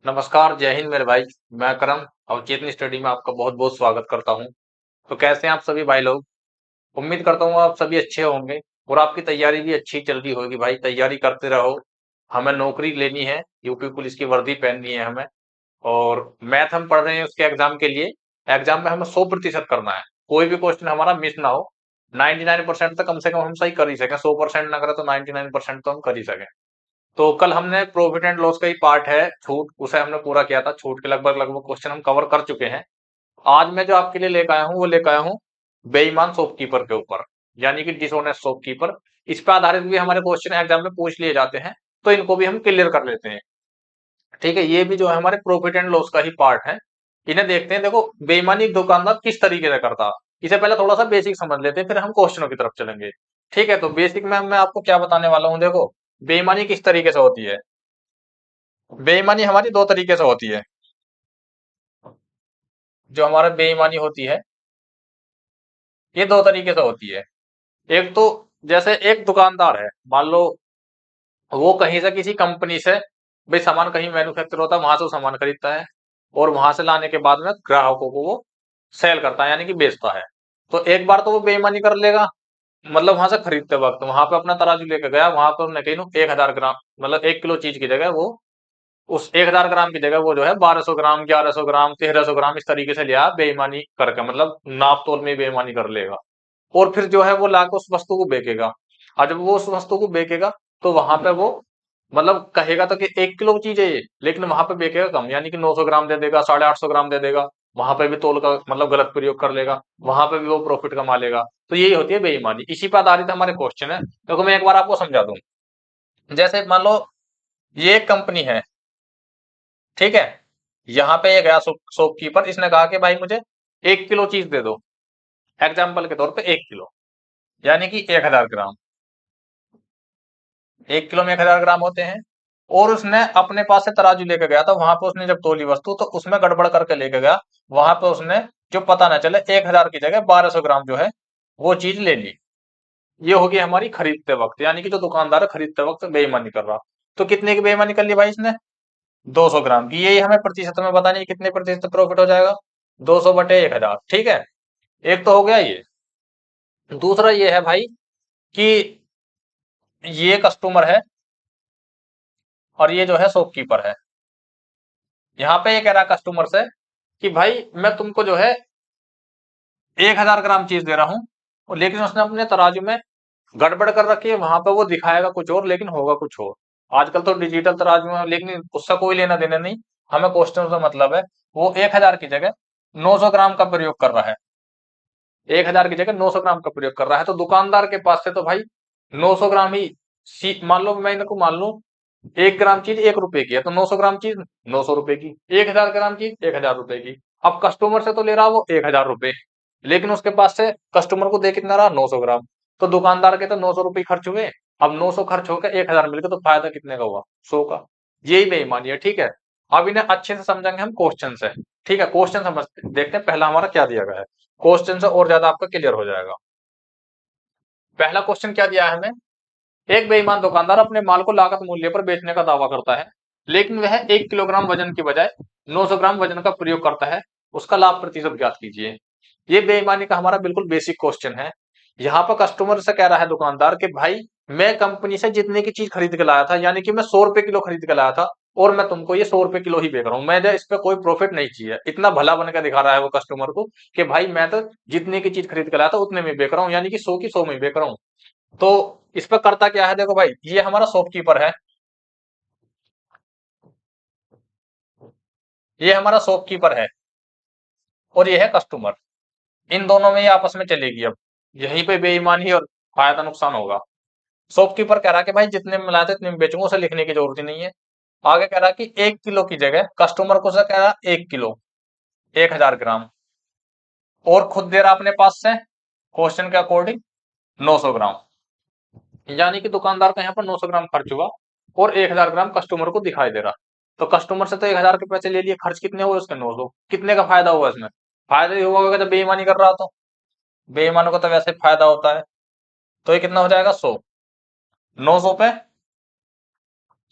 नमस्कार, जय हिंद मेरे भाई। मैं करम और चेतन स्टडी में आपका बहुत बहुत स्वागत करता हूं। तो कैसे हैं आप सभी भाई लोग? उम्मीद करता हूं आप सभी अच्छे होंगे और आपकी तैयारी भी अच्छी चल रही होगी। भाई तैयारी करते रहो। हमें नौकरी लेनी है, यूपी पुलिस की वर्दी पहननी है हमें। और मैथ हम पढ़ रहे हैं उसके एग्जाम के लिए। एग्जाम में हमें 100% करना है, कोई भी क्वेश्चन हमारा मिस ना हो। 99% तो कम से कम हम सही कर ही सकें, 100% ना करें तो 99% तो हम कर ही सकें। तो कल हमने प्रॉफिट एंड लॉस का ही पार्ट है छूट, उसे हमने पूरा किया था। छूट के लगभग लगभग क्वेश्चन हम कवर कर चुके हैं। आज मैं जो आपके लिए लेकर आया हूँ वो लेकर आया हूँ बेईमान शॉपकीपर के ऊपर, यानी कि डिसऑनेस्ट शॉपकीपर। इस पर आधारित भी हमारे क्वेश्चन एग्जाम में पूछ लिए जाते हैं, तो इनको भी हम क्लियर कर लेते हैं। ठीक है, ये भी जो है हमारे प्रॉफिट एंड लॉस का ही पार्ट है। इन्हें देखते हैं। देखो, बेईमानी दुकानदार किस तरीके से करता, इसे पहले थोड़ा सा बेसिक समझ लेते हैं, फिर हम क्वेश्चनों की तरफ चलेंगे। ठीक है, तो बेसिक में मैं आपको क्या बताने वाला हूँ। देखो, बेईमानी किस तरीके से होती है। बेईमानी हमारी दो तरीके से होती है। जो हमारा बेईमानी होती है ये दो तरीके से होती है। एक तो जैसे एक दुकानदार है, मान लो वो कहीं से किसी कंपनी से भाई सामान कहीं मैन्युफैक्चर होता है, वहां से वो सामान खरीदता है और वहां से लाने के बाद में ग्राहकों को वो सेल करता है, यानी कि बेचता है। तो एक बार तो वो बेईमानी कर लेगा, मतलब वहां से खरीदते वक्त वहां पे अपना तराजू लेके गया, वहां पर उसने कहीं 1,000 ग्राम, मतलब 1 किलो चीज की जगह वो उस 1,000 ग्राम की जगह वो जो है 1,200 ग्राम, 1,100 ग्राम, 1,300 ग्राम इस तरीके से लिया बेईमानी करके, मतलब नाप तोल में बेईमानी कर लेगा। और फिर जो है वो लाके उस वस्तु को बेचेगा। और जब वो उस वस्तु को बेचेगा तो वहां पे वो मतलब कहेगा तो कि 1 किलो की चीज है ये, लेकिन वहां पे बेचेगा कम, यानी कि 900 ग्राम दे देगा, 850 ग्राम दे देगा। वहां पे भी तोल का मतलब गलत प्रयोग कर लेगा, वहां पे भी वो प्रॉफिट कमा लेगा। तो यही होती है बेईमानी। इसी पर आधारित हमारे क्वेश्चन है। देखो मैं एक बार आपको समझा दूं। जैसे मान लो ये एक कंपनी है, ठीक है। यहाँ पे ये गया शॉपकीपर, इसने कहा कि भाई मुझे 1 किलो चीज दे दो, एग्जाम्पल के तौर पे 1 किलो, यानी कि 1,000 ग्राम। 1 किलो में 1,000 ग्राम होते हैं। और उसने अपने पास से तराजू लेके गया था, वहां पे उसने जब तोली वस्तु तो उसमें गड़बड़ करके लेके गया। वहां पे उसने जो पता ना चले 1,000 की जगह 1,200 ग्राम जो है वो चीज ले ली। ये होगी हमारी खरीदते वक्त, यानी कि जो दुकानदार है खरीदते वक्त बेईमानी कर रहा। तो कितने की बेईमानी कर ली भाई इसने? 200 ग्राम की। यही हमें प्रतिशत में बतानी है कितने प्रतिशत प्रॉफिट हो जाएगा। 200/1,000। ठीक है, एक तो हो गया ये। दूसरा ये है भाई कि ये कस्टमर है और ये जो है शॉपकीपर है। यहाँ पे ये कह रहा है कस्टमर से कि भाई मैं तुमको जो है 1,000 ग्राम चीज दे रहा हूँ, और लेकिन उसने अपने तराजू में गड़बड़ कर रखी है। वहां पे वो दिखाएगा कुछ और लेकिन होगा कुछ और। आजकल तो डिजिटल तराजू है, लेकिन उससे कोई लेना देना नहीं। हमें क्वेश्चन से मतलब है। वो 1,000 की जगह 900 ग्राम का प्रयोग कर रहा है। 1,000 की जगह 900 ग्राम का प्रयोग कर रहा है। तो दुकानदार के पास से तो भाई 900 ग्राम ही मान लो, मैं इनको मान लूं 1 ग्राम चीज 1 रुपए की है, तो 900 ग्राम चीज 900 रुपए की, 1,000 ग्राम चीज 1,000 रुपए की। अब कस्टमर से तो ले रहा वो 1,000 रुपए, लेकिन उसके पास से कस्टमर को दे कितना रहा? 900 ग्राम। तो दुकानदार के तो 900 रुपए खर्च हुए। अब 900 खर्च होकर 1,000 मिल गए, तो फायदा कितने का हुआ? 100 का। यही बेईमानी है। ठीक है, अब इन्हें अच्छे से समझेंगे हम क्वेश्चन से। ठीक है, क्वेश्चन समझते देखते हैं पहला हमारा क्या दिया गया है। क्वेश्चन से और ज्यादा आपका क्लियर हो जाएगा। पहला क्वेश्चन क्या दिया है हमें? एक बेईमान दुकानदार अपने माल को लागत मूल्य पर बेचने का दावा करता है, लेकिन वह 1 किलोग्राम वजन की बजाय 900 ग्राम वजन का प्रयोग करता है। उसका लाभ प्रतिशत ज्ञात कीजिए। ये बेईमानी का हमारा बिल्कुल बेसिक क्वेश्चन है। यहाँ पर कस्टमर से कह रहा है दुकानदार कि भाई मैं कंपनी से जितने की चीज खरीद के लाया था, यानी कि मैं 100 रुपए किलो खरीद के लाया था, और मैं तुमको ये 100 रुपए किलो ही बेच रहा हूँ, मैं इस पे कोई प्रॉफिट नहीं चाहिए। इतना भला बन के दिखा रहा है वो कस्टमर को कि भाई मैं तो जितने की चीज खरीद के लाया था उतने में बेच रहा हूँ, यानी कि 100 की 100 में बेच रहा हूँ। तो इस पर करता क्या है? देखो भाई, ये हमारा शॉपकीपर है, ये हमारा शॉपकीपर है, और ये है कस्टमर। इन दोनों में ये आपस में चलेगी। अब यहीं पे बेईमानी और फायदा नुकसान होगा। शॉपकीपर कह रहा है कि भाई जितने में मिलाते इतने में बेचूंगा, उसे लिखने की जरूरत ही नहीं है। आगे कह रहा है कि 1 किलो की जगह कस्टमर को से कह रहा है 1 किलो, 1,000 ग्राम, और खुद दे रहा अपने पास से क्वेश्चन के अकॉर्डिंग 900 ग्राम, यानी कि दुकानदार का यहाँ पर 900 ग्राम खर्च हुआ और 1,000 ग्राम कस्टमर को दिखाई दे रहा। तो कस्टमर से तो 1,000 के पैसे ले लिए, खर्च कितने हुए उसके? 900। कितने का फायदा हुआ इसमें? फायदा ही हुआ होगा जब बेईमानी कर रहा। तो बेईमानों को तो वैसे फायदा होता है। तो ये कितना हो जाएगा? 100। 900 पे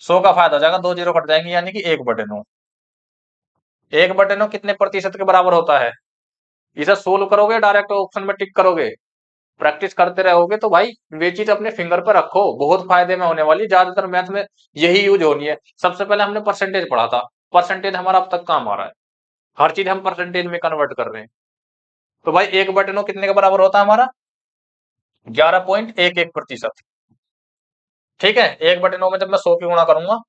100 का फायदा हो जाएगा, 2 जीरो कट जाएंगे, यानी कि 1/9। 1/9 कितने प्रतिशत के बराबर होता है? इसे सोल्व करोगे, डायरेक्ट ऑप्शन में टिक करोगे, प्रैक्टिस करते रहोगे तो भाई वे चीज अपने फिंगर पर रखो, बहुत फायदे में होने वाली। ज्यादातर मैथ में यही यूज होनी है। सबसे पहले हमने परसेंटेज पढ़ा था, परसेंटेज हमारा अब तक काम आ रहा है, हर चीज हम परसेंटेज में कन्वर्ट कर रहे हैं। तो भाई 1/9 कितने के बराबर होता है हमारा? 11.11%। ठीक है, 1/9 में जब मैं 100 की गुणा करूंगा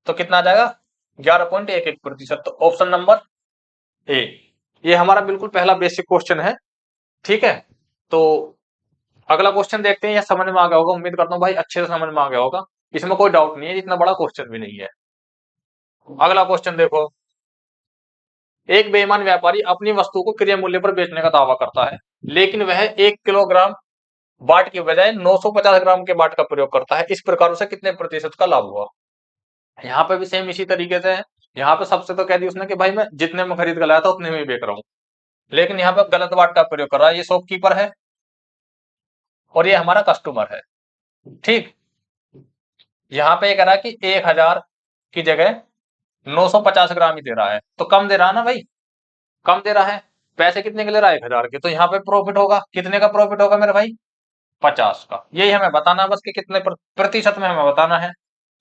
तो कितना आ जाएगा? 11.11%। तो ऑप्शन नंबर ए, ये हमारा बिल्कुल पहला बेसिक क्वेश्चन है। ठीक है, तो अगला क्वेश्चन देखते हैं। ये समझ में आ गया होगा, उम्मीद करता हूँ भाई अच्छे से समझ में आ गया होगा, इसमें कोई डाउट नहीं है, इतना बड़ा क्वेश्चन भी नहीं है। अगला क्वेश्चन देखो, एक बेईमान व्यापारी अपनी वस्तु को क्रय मूल्य पर बेचने का दावा करता है, लेकिन वह 1 किलोग्राम बाट की बजाय 950 ग्राम के बाट का प्रयोग करता है। इस प्रकार उसे कितने प्रतिशत का लाभ हुआ? यहाँ पे भी सेम इसी तरीके से है। यहाँ पे सबसे तो कह दिया उसने कि भाई मैं जितने में खरीद कर लाया था उतने में ही बेच रहा हूँ, लेकिन यहाँ पे गलत बाट का प्रयोग कर रहा है। ये शॉपकीपर है और ये हमारा कस्टमर है। ठीक, यहाँ पे कह रहा है कि 1000 की जगह 950 ग्राम ही दे रहा है, तो कम दे रहा है ना भाई, कम दे रहा है। पैसे कितने के ले रहा है? 1000 के। तो यहाँ पे प्रॉफिट होगा, कितने का प्रॉफिट होगा मेरे भाई? 50 का। यही हमें बताना है बस कि कितने प्रतिशत में हमें बताना है।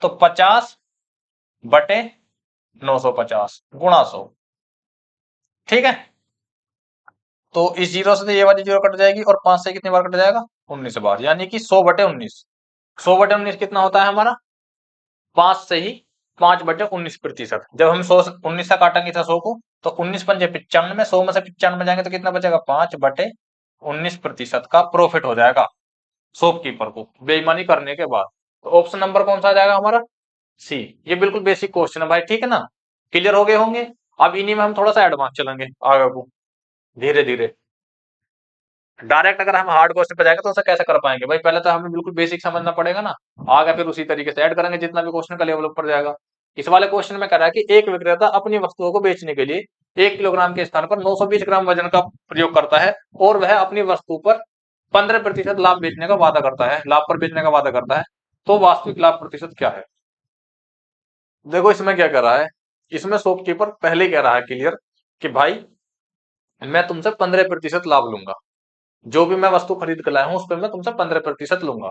तो 50/950 गुणा 100। ठीक है, तो इस जीरो से तो ये वाली जीरो कट जाएगी और 5 से कितनी बार कट जाएगा? 19 बार, यानी कि 100/19। 100/19 कितना होता है हमारा? 5 से ही 5/19%। जब हम 19 से काटेंगे था 100 को, तो 19 पंजे 95, 100 में से 95 जाएंगे तो कितना बचेगा? 5/19% का प्रॉफिट हो जाएगा शॉपकीपर को बेईमानी करने के बाद। तो ऑप्शन नंबर कौन सा आ जाएगा हमारा? सी। ये बिल्कुल बेसिक क्वेश्चन है भाई, ठीक है ना? क्लियर हो गए होंगे। अब इन्हीं में हम थोड़ा सा एडवांस चलेंगे आगे को, धीरे धीरे। डायरेक्ट अगर हम हार्ड क्वेश्चन पे जाएंगे तो उसे कैसे कर पाएंगे भाई? पहले तो हमें बिल्कुल बेसिक समझना पड़ेगा ना, आगे फिर उसी तरीके से ऐड करेंगे जितना भी क्वेश्चन का लेवल ऊपर जाएगा। इस वाले क्वेश्चन में कह रहा है कि एक विक्रेता अपनी वस्तुओं को बेचने के लिए 1 किलोग्राम के स्थान पर 920 ग्राम वजन का प्रयोग करता है और वह अपनी वस्तु पर 15% लाभ बेचने का वादा करता है, लाभ पर बेचने का वादा करता है। तो वास्तविक लाभ प्रतिशत क्या है? देखो इसमें क्या कर रहा है, इसमें शॉपकीपर पहले ही कह रहा है क्लियर कि भाई मैं तुमसे 15% लाभ लूंगा, जो भी मैं वस्तु खरीद कर लाया हूं उस पर मैं तुमसे 15% लूंगा।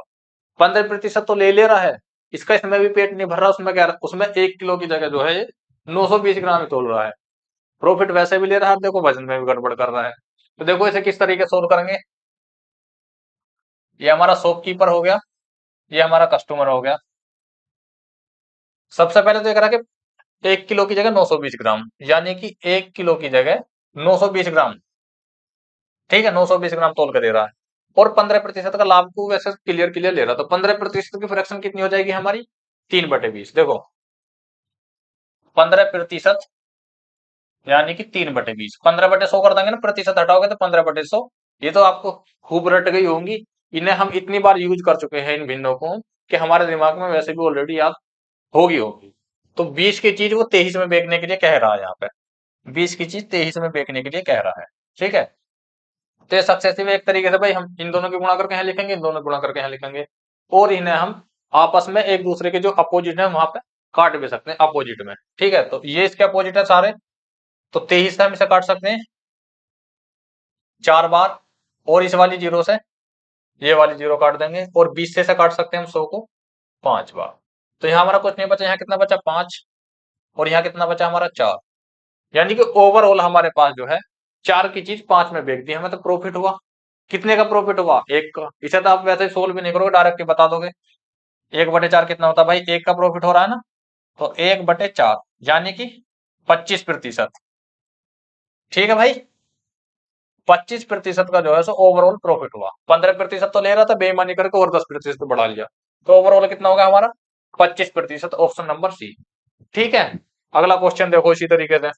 15% तो ले रहा है, इसका इसमें भी पेट नहीं भर रहा। उसमें क्या, उसमें 1 किलो की जगह जो है 920 ग्राम ही तोल रहा है। प्रॉफिट वैसे भी ले रहा है, देखो वजन में भी गड़बड़ कर रहा है। तो देखो इसे किस तरीके सोल्व करेंगे। ये हमारा शॉपकीपर हो गया, ये हमारा कस्टमर हो गया। सबसे पहले तो ये करा कि 1 किलो की जगह 920 ग्राम, यानी कि 1 किलो की जगह 920 ग्राम। ठीक है, 920 ग्राम तोल कर दे रहा है और 15% का लाभ को वैसे क्लियर क्लियर ले रहा। तो 15% की फ्रैक्शन कितनी हो जाएगी हमारी? 3/20। देखो 15% यानी कि 3/20, 15/100 कर देंगे ना, प्रतिशत हटाओगे तो 15/100। ये तो आपको खूब रट गई होंगी, इन्हें हम इतनी बार यूज कर चुके हैं इन भिन्नों को कि हमारे दिमाग में वैसे भी ऑलरेडी याद होगी। तो 20 की चीज वो 23 में बेचने के लिए कह रहा है। यहाँ पे 20 की चीज 23 में बेचने के लिए कह रहा है। ठीक है, तो ये सक्सेसिव एक तरीके से भाई हम इन दोनों की गुणा करके यहाँ लिखेंगे, इन दोनों गुणा करके यहाँ लिखेंगे, और इन्हें हम आपस में एक दूसरे के जो अपोजिट है वहां पे काट भी सकते हैं अपोजिट में। ठीक है, तो ये इसके अपोजिट है सारे, तो 23 से हम इसे काट सकते हैं 4 बार, और इस वाली जीरो से ये वाली जीरो काट देंगे, और 20 से इसे काट सकते हैं हम 100 को 5 बार। तो यहाँ हमारा कुछ नहीं बचा, यहाँ कितना बचा? 5, और यहाँ कितना बचा हमारा? 4। यानी कि ओवरऑल हमारे पास जो है 4 की चीज 5 में बेच दी, हमें तो प्रॉफिट हुआ। कितने का प्रॉफिट हुआ? 1 का। इसे तो आप वैसे ही सोल्व भी नहीं करोगे, डायरेक्ट ही बता दोगे। 1/4 कितना होता है भाई? 1 का प्रॉफिट हो रहा है ना, तो 1/4 यानी कि 25%। ठीक है भाई, 25% का जो है सो ओवरऑल प्रॉफिट हुआ। 15% तो ले रहा था, बेईमानी करके और 10% बढ़ा लिया, तो ओवरऑल कितना होगा हमारा? 25%। Option number C. ठीक है, अगला क्वेश्चन देखो इसी तरीके से।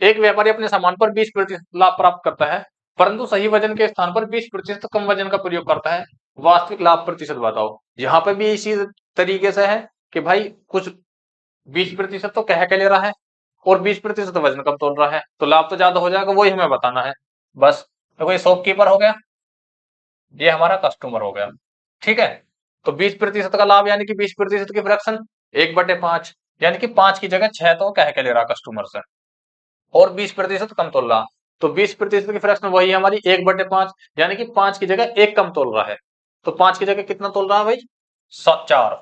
एक व्यापारी अपने सामान पर 20% लाभ प्राप्त करता है, परंतु सही वजन के स्थान पर 20% कम वजन का प्रयोग करता है। वास्तविक लाभ प्रतिशत बताओ। यहाँ पे भी इसी तरीके से है कि भाई कुछ 20% तो कह के ले रहा है और 20% वजन कम तोल रहा है, तो लाभ तो ज्यादा हो जाएगा, वही हमें बताना है बस। देखो ये शॉपकीपर हो गया, ये हमारा कस्टमर हो गया। ठीक है, तो 20% का लाभ यानी कि 20% की फ्रैक्शन 1/5, यानी कि 5 की जगह 6 तो कह के ले रहा कस्टमर से, और 20% कम तोल रहा। तो 20% की फ्रैक्शन वही है हमारी 1/5, यानी कि 5 की जगह 1 कम तोल रहा है। तो 5 की जगह कितना तोल रहा है भाई? 4।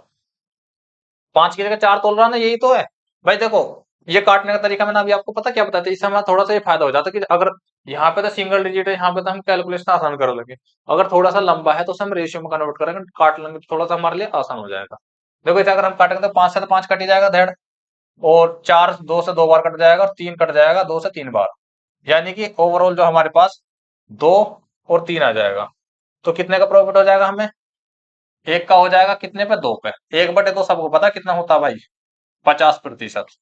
5 की जगह 4 तोल रहा है ना, यही तो है भाई। देखो ये काटने का तरीका मैंने अभी आपको पता क्या बताया था, इससे हमारा थोड़ा सा ये फायदा हो जाता है कि अगर यहाँ पे तो सिंगल डिजिट है, यहाँ पे तो हम कैलकुलेशन आसान कर लेंगे। अगर थोड़ा सा लंबा है तो उसे हम रेशियो में कन्वर्ट करेंगे, काट लेंगे, तो थोड़ा सा हमारे लिए आसान हो जाएगा। देखो इसे अगर हम काटेंगे तो 5 से तो 5 कट ही जाएगा धेड़, और 4 2 से 2 बार कट जाएगा, और 3 कट जाएगा 2 से 3 बार, यानी कि ओवरऑल जो हमारे पास 2 और 3 आ जाएगा। तो कितने का प्रॉफिट हो जाएगा हमें? एक का हो जाएगा कितने पे? 2 पे। 1/2 सबको पता कितना होता है भाई? 50%।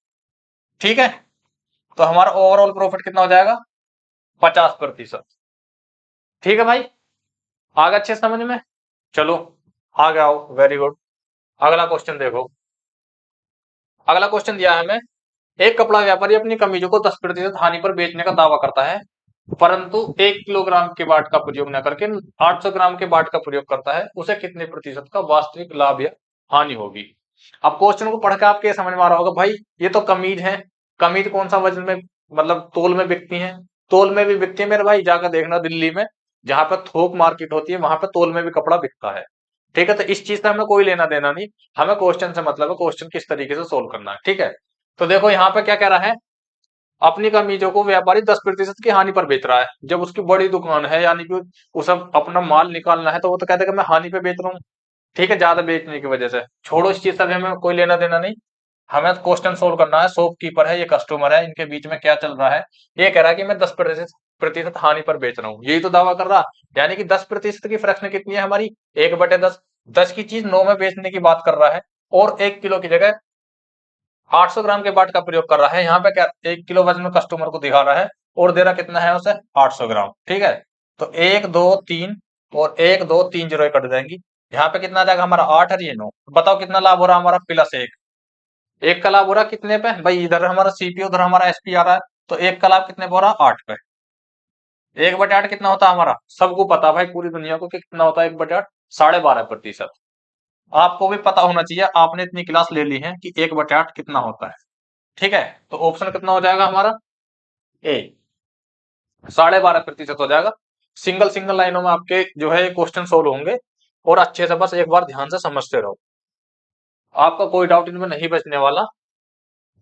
ठीक है, तो हमारा ओवरऑल प्रॉफिट कितना हो जाएगा? 50%। ठीक है भाई, आ गया अच्छे समझ में? चलो आगे आओ, वेरी गुड। अगला क्वेश्चन देखो। अगला क्वेश्चन दिया है हमें, एक कपड़ा व्यापारी अपनी कमीजों को 10% हानि पर बेचने का दावा करता है, परंतु 1 किलोग्राम के बाट का प्रयोग न करके 800 ग्राम के बाट का प्रयोग करता है, उसे कितने प्रतिशत का वास्तविक लाभ या हानि होगी? अब क्वेश्चन को पढ़ के आपके समझ में आ रहा होगा भाई, ये तो कमीज है। कमीज कौन सा वजन में, मतलब तोल में बिकती है? तोल में भी बिकती है मेरे भाई, जाकर देखना दिल्ली में जहां पर थोक मार्केट होती है वहां पर तोल में भी कपड़ा बिकता है। ठीक है, तो इस चीज से हमें कोई लेना देना नहीं, हमें क्वेश्चन से मतलब है क्वेश्चन किस तरीके से सोल्व करना है। ठीक है, तो देखो यहाँ पे क्या कह रहा है, अपनी कमीजों को व्यापारी 10% की हानि पर बेच रहा है। जब उसकी बड़ी दुकान है, यानी कि उसे अपना माल निकालना है, तो वो तो कहता है कि मैं हानि पे बेच रहा हूँ। ठीक है, ज्यादा बेचने की वजह से। छोड़ो इस चीज से, अभी हमें कोई लेना देना नहीं, हमें क्वेश्चन सोल्व करना है। शॉपकीपर है, ये कस्टमर है, इनके बीच में क्या चल रहा है? ये कह रहा है कि मैं 10% हानि पर बेच रहा हूँ, यही तो दावा कर रहा। यानी कि 10% की फ्रैक्शन कितनी है हमारी? 1/10। 10 की चीज 9 में बेचने की बात कर रहा है, और 1 किलो की जगह 800 ग्राम के बाट का प्रयोग कर रहा है। यहाँ पे क्या 1 किलो वजन कस्टमर को दिखा रहा है, और दे रहा कितना है उसे? 800 ग्राम। ठीक है, तो 1 2 3, और 1 2 3 जीरो कट जाएंगी। यहाँ पे कितना आ जाएगा हमारा? 8 और ये 9। बताओ कितना लाभ हो रहा है हमारा? +1। एक का लाभ हो रहा है कितने पे भाई? इधर हमारा सीपी, उधर हमारा एसपी आ रहा है, तो एक का लाभ कितने पे हो रहा है? 8 पे। 1/8 कितना होता है हमारा? सबको पता भाई, पूरी दुनिया को, कि कितना होता है 1/8? 12.5%। आपको भी पता होना चाहिए, आपने इतनी क्लास ले ली है कि 1/8 कितना होता है। ठीक है, तो ऑप्शन कितना हो जाएगा हमारा? ए, 12.5% हो जाएगा। सिंगल सिंगल लाइनों में आपके जो है क्वेश्चन सोल्व होंगे, और अच्छे से बस एक बार ध्यान से समझते रहो, आपका कोई डाउट इनमें नहीं बचने वाला।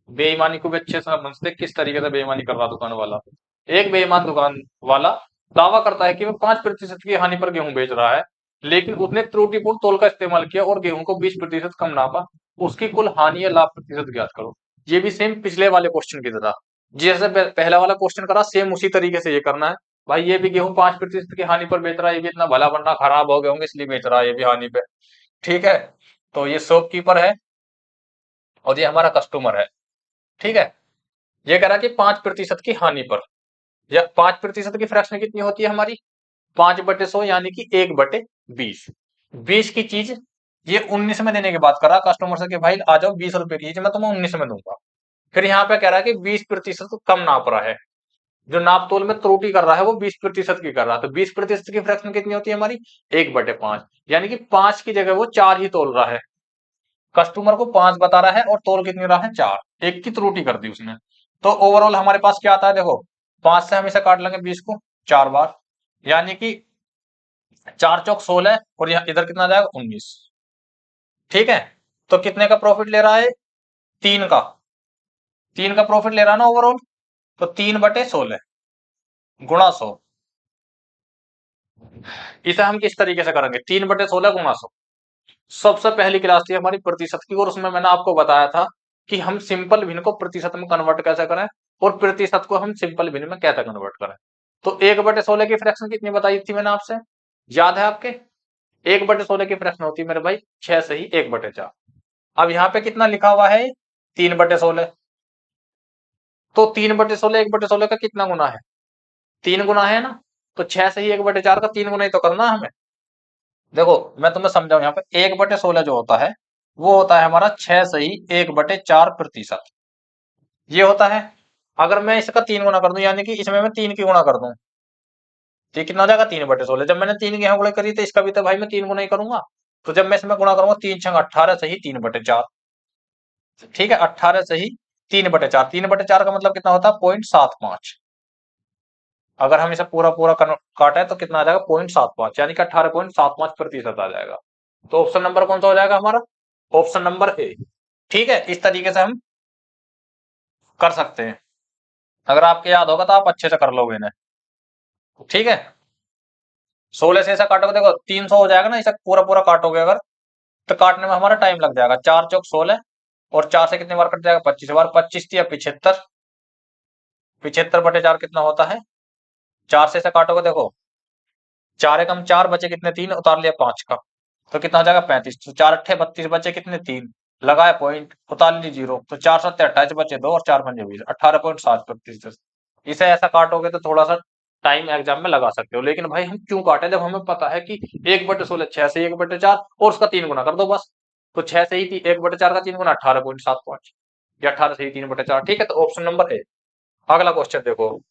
बेईमानी को भी अच्छे से समझते, किस तरीके से बेईमानी कर रहा दुकान वाला। एक बेईमान दुकान वाला दावा करता है कि वह 5% की हानि पर गेहूं बेच रहा है, लेकिन उसने त्रुटिपूर्ण तोल का इस्तेमाल किया और गेहूं को 20% कम नापा। उसकी कुल हानि या लाभ प्रतिशत ज्ञात करो। ये भी सेम पिछले वाले क्वेश्चन की तरह, जैसे पहला वाला क्वेश्चन करा, सेम उसी तरीके से ये करना है। भाई ये भी गेहूं 5% की हानि पर बेच रहा है, ये भी इतना भला बंदा खराब हो गए होंगे इसलिए बेच रहा है ये भी हानि पे। ठीक है, तो ये शॉपकीपर है, और ये हमारा कस्टमर है। ठीक है, ये कह रहा है कि 5% की हानि पर, या 5% की फ्रैक्शन कितनी होती है हमारी? 5/100, यानी कि 1/20। 20 की चीज ये 19 में देने की बात कर रहा कस्टमर से, कि भाई आ जाओ 20 रुपए की चीज मैं तुम्हें 19 में दूंगा। फिर यहाँ पे कह रहा है कि 20% कम नाप रहा है, जो नाप तोल में त्रुटि कर रहा है वो 20% की कर रहा है। तो 20% की फ्रैक्शन कितनी होती है हमारी? 1/5, यानी कि 5 की जगह वो 4 ही तोल रहा है। कस्टमर को 5 बता रहा है और तोल कितनी रहा है? 4। एक की त्रुटि कर दी उसने। तो ओवरऑल हमारे पास क्या आता है? देखो 5 से हम इसे काट लेंगे 20 को 4 बार, यानी कि 4 चौक 16, और यहाँ इधर कितना आ जाएगा? 19। ठीक है, तो कितने का प्रॉफिट ले रहा है? 3 का। 3 का प्रॉफिट ले रहा है ना ओवरऑल, तो 3/16 गुणा 100। इसे हम किस तरीके से करेंगे? 3/16 गुणा 100। सबसे पहली क्लास थी हमारी प्रतिशत की, और उसमें मैंने आपको बताया था कि हम सिंपल भिन्न को प्रतिशत में कन्वर्ट कैसे करें, और प्रतिशत को हम सिंपल भिन्न में कैसे कन्वर्ट करें। तो 1/16 की फ्रैक्शन कितनी बताई थी मैंने आपसे? याद है आपके? 1/16 की फ्रैक्शन होती है मेरे भाई 6 से ही 1/4। अब यहाँ पे कितना लिखा हुआ है? 3/16। तो 3/16 1/16 का कितना गुना है? 3 गुना है ना। तो 6 से ही 1/4 का 3 गुना ही तो करना है हमें। देखो मैं तुम्हें समझाऊं, यहाँ पे 1/16 जो होता है वो होता है हमारा 6 से ही 1/4%। ये होता है। अगर मैं इसका 3 गुना कर दूं, यानी कि इसमें मैं 3 की गुना कर दूं, तो ये कितना हो जाएगा? 3/16। जब मैंने 3 की यहाँ गुणा करी तो इसका भी तो भाई मैं 3 गुना ही करूंगा। तो जब मैं इसमें गुणा करूंगा 3 6 18 से ही 3/4। ठीक है, 18 से ही 3/4, 3/4 का मतलब कितना होता है, 0.75। अगर हम इसे पूरा पूरा काटे तो कितना आ जाएगा, 0.75, यानी कि 18.75% आ जाएगा। तो ऑप्शन नंबर कौन सा हो जाएगा हमारा, ऑप्शन नंबर ए। ठीक है, इस तरीके से हम कर सकते हैं। अगर आपके याद होगा तो आप अच्छे से कर लोगे इन्हें। ठीक है, 16 से ऐसा काटोगे, देखो 300 हो जाएगा ना, इसे पूरा पूरा काटोगे अगर, तो काटने में हमारा टाइम लग जाएगा। 4 चौक 16, और 4 से कितनी बार कट जाएगा, 25 बार, 25 या 75, 75/4 कितना होता है, 4 से ऐसे काटोगे, देखो 4 एकम 4 बचे कितने, 3, उतार लिया 5 का, तो कितना हो जाएगा 35। तो 4 अट्ठे 32, बचे कितने, 3, लगाए पॉइंट, उतार ली 0, तो 4 7 28, बचे 2, और 4 5 20, 18.7%। इसे ऐसा काटोगे तो थोड़ा सा टाइम एग्जाम में लगा सकते हो, लेकिन भाई हम क्यों काटे, जब हमें पता है कि 1/16 6 से 1/4, और उसका 3 गुना कर दो बस। तो 6 से ही 1/4 का 3 गुना 18.75, या 18 से ही 3/4। ठीक है, तो ऑप्शन नंबर ए। अगला क्वेश्चन देखो,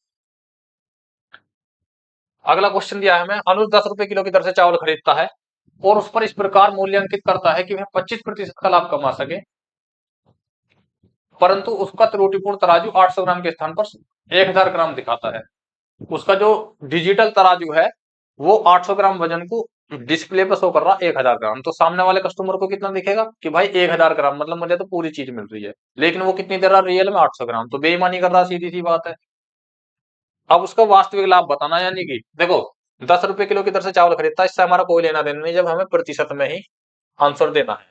अगला क्वेश्चन दिया है हमें, अनुज 10 रुपए किलो की दर से चावल खरीदता है और उस पर इस प्रकार मूल्यांकित करता है कि वह 25% का लाभ कमा सके, परंतु उसका त्रुटिपूर्ण तराजू 800 ग्राम के स्थान पर 1000 ग्राम दिखाता है। उसका जो डिजिटल तराजू है वो 800 ग्राम वजन को डिस्प्ले पर शो कर रहा 1000 ग्राम। तो सामने वाले कस्टमर को कितना दिखेगा कि भाई 1000 ग्राम, मतलब मुझे तो पूरी चीज मिल रही है, लेकिन वो कितनी दे रहा, रियल में 800 ग्राम, तो बेईमानी कर रहा, सीधी सी बात है। अब उसका वास्तविक लाभ बताना, यानी कि देखो 10 रुपए किलो की दर से चावल खरीदता है, इससे हमारा कोई लेना देना नहीं, जब हमें प्रतिशत में ही आंसर देना है।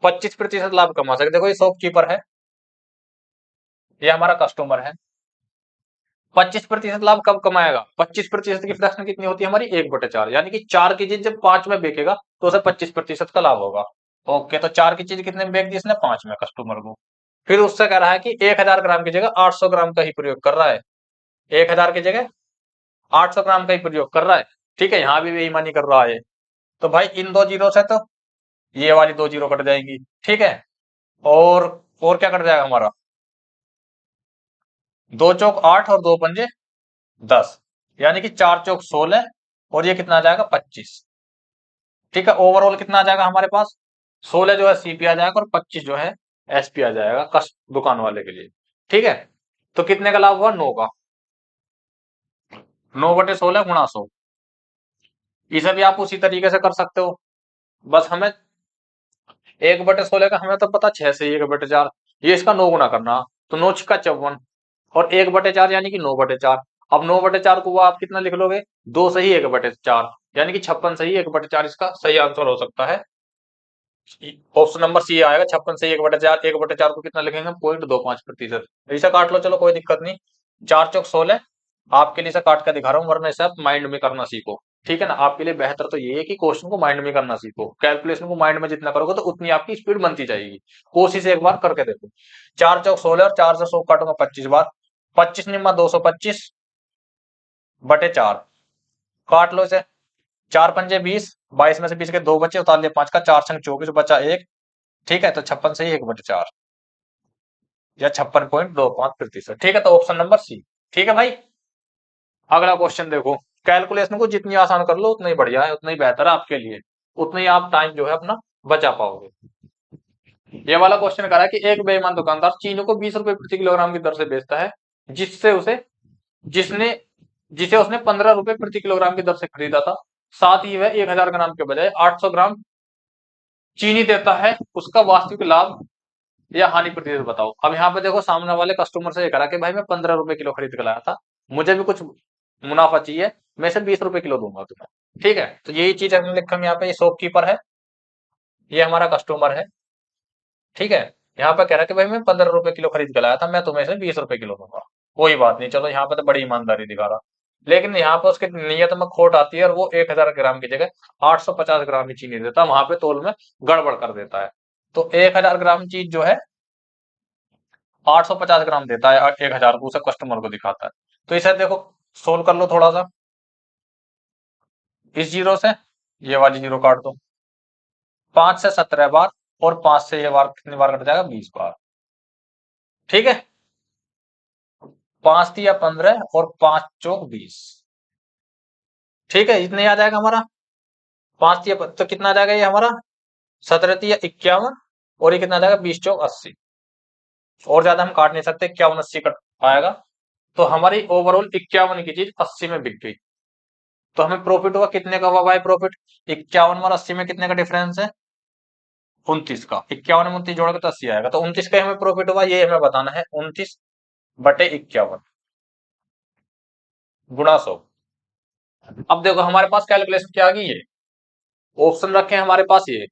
25% लाभ कमा सके, देखो ये शॉपकीपर है, ये हमारा कस्टमर है। 25% लाभ कब कमाएगा, 25% की फ्रैक्शन कितनी होती है हमारी, 1/4, यानी कि 4 की चीज जब 5 में बेचेगा तो उसे 25% का लाभ होगा। ओके, तो 4 की चीज कितने में बेच दी इसने, 5 में, कस्टमर को। फिर उससे कह रहा है कि 1000 ग्राम की जगह 800 ग्राम का ही प्रयोग कर रहा है, 1000 की जगह 800 ग्राम का ही प्रयोग कर रहा है। ठीक है, यहाँ भी बेईमानी कर रहा है। तो भाई इन दो जीरो से तो ये वाली 2 जीरो कट जाएंगी। ठीक है, और और क्या कट जाएगा हमारा, 2 चौक 8 और 2 पंजे 10, यानी कि 4 चौक 16, और ये कितना आ जाएगा, 25। ठीक है, ओवरऑल कितना आ जाएगा हमारे पास, 16 जो है सीपी आ जाएगा और 25 जो है एसपी आ जाएगा, कस दुकान वाले के लिए। ठीक है, तो कितने का लाभ हुआ, 9 का, 9/16 × 100। इसे भी आप उसी तरीके से कर सकते हो, बस हमें 1/16 का हमें तो पता 6 से 1/4, ये इसका 9 गुना करना, तो 9 × 54, और 1/4 यानी कि 9/4। अब 9/4 को वो आप कितना लिख लोगे, 2 से ही 1/4, यानी कि 56 से ही 1/4 इसका सही आंसर हो सकता है। ऑप्शन नंबर सी आएगा, 56 से 1/4, 1/4 को कितना लिखेंगे, 0.25%। ऐसा काट लो, चलो कोई दिक्कत नहीं। 4 चौक 16 आपके लिए से काट कर दिखा रहा हूँ, वरना इसे आप माइंड में करना सीखो। ठीक है ना, आपके लिए बेहतर तो ये है कि क्वेश्चन को माइंड में करना सीखो, कैलकुलेशन को माइंड में जितना करोगे तो उतनी आपकी स्पीड बनती जाएगी। कोशिश एक बार करके देखो। 4 चौक 16 और 4 से 100 काटूंगा 25 बार, 25 निम्मा 225/4, काट लो इसे। 4 पंजे 20, 22 में से 20 के 2 बचे, उतार लिए 5 का, 4 छंग 24, बचा 1। ठीक है, तो 56 से ही 1/4, या 56.25%। ठीक है, तो ऑप्शन नंबर सी। ठीक है भाई, अगला क्वेश्चन देखो। कैलकुलेशन को जितनी आसान कर लो उतना ही बढ़िया है, उतना ही बेहतर है आपके लिए, उतना ही आप टाइम जो है अपना बचा पाओगे। ये वाला क्वेश्चन कह रहा है कि एक बेईमान दुकानदार चीनी को 20 रुपए प्रति किलोग्राम की दर से बेचता है, जिससे उसे जिसने जिसे उसने 15 रुपए प्रति किलोग्राम की दर से खरीदा था। साथ ही वह 1000 ग्राम के बजाय 800 ग्राम चीनी देता है, उसका वास्तविक लाभ या हानि प्रतिशत बताओ। अब यहाँ पे देखो, सामने वाले कस्टमर से ये करा कि भाई मैं 15 रुपए किलो खरीद के लाया था, मुझे भी कुछ मुनाफा चाहिए, मैं सिर्फ 20 रुपए किलो दूंगा तुम्हें। ठीक है, तो यही चीज हमने लिखा है यहाँ पे, ये शॉपकीपर है, ये हमारा कस्टमर है। ठीक है, यहाँ पे कह रहा है कि भाई मैं 15 रुपए किलो खरीद के लाया था, मैं तुम्हें से 20 रुपए किलो दूंगा। कोई बात नहीं, चलो यहाँ पे तो बड़ी ईमानदारी दिखा रहा, लेकिन यहाँ पे उसकी नियत में खोट आती है, और वो 1000 ग्राम की जगह 850 ग्राम की चीनी देता है, वहां पे तोल में गड़बड़ कर देता है। तो 1000 ग्राम चीज जो है 850 ग्राम देता है, 1000 को उसे कस्टमर को दिखाता है। तो इसे देखो, सोल्व कर लो थोड़ा सा। इस जीरो से ये वाली जीरो काट दो, 5 से 17 बार, और 5 से ये बार कितनी बार कट जाएगा, 20 बार। ठीक है, 5 × 3 = 15, और 5 चौक 20। ठीक है, इतने आ जाएगा हमारा। 5 तो कितना आ जाएगा ये हमारा, 17 × 3 = 51, और ये कितना आ जाएगा, 20 चौक 80। और ज्यादा हम काट नहीं सकते, 51-80 कट आएगा। तो हमारी ओवरऑल 51 की चीज 80 में बिक गई। तो हमें प्रॉफिट हुआ, कितने का हुआ भाई प्रॉफिट? 51 और 80 में कितने का डिफरेंस है? 29 का। 51 में 29 जोड़ोगे तो 80 आएगा, तो 29 का हमें प्रॉफिट हुआ, ये हमें बताना है। 29/51 गुणा 100। अब देखो हमारे पास कैलकुलेशन क्या आ गई है, ऑप्शन रखे हैं हमारे पास ये।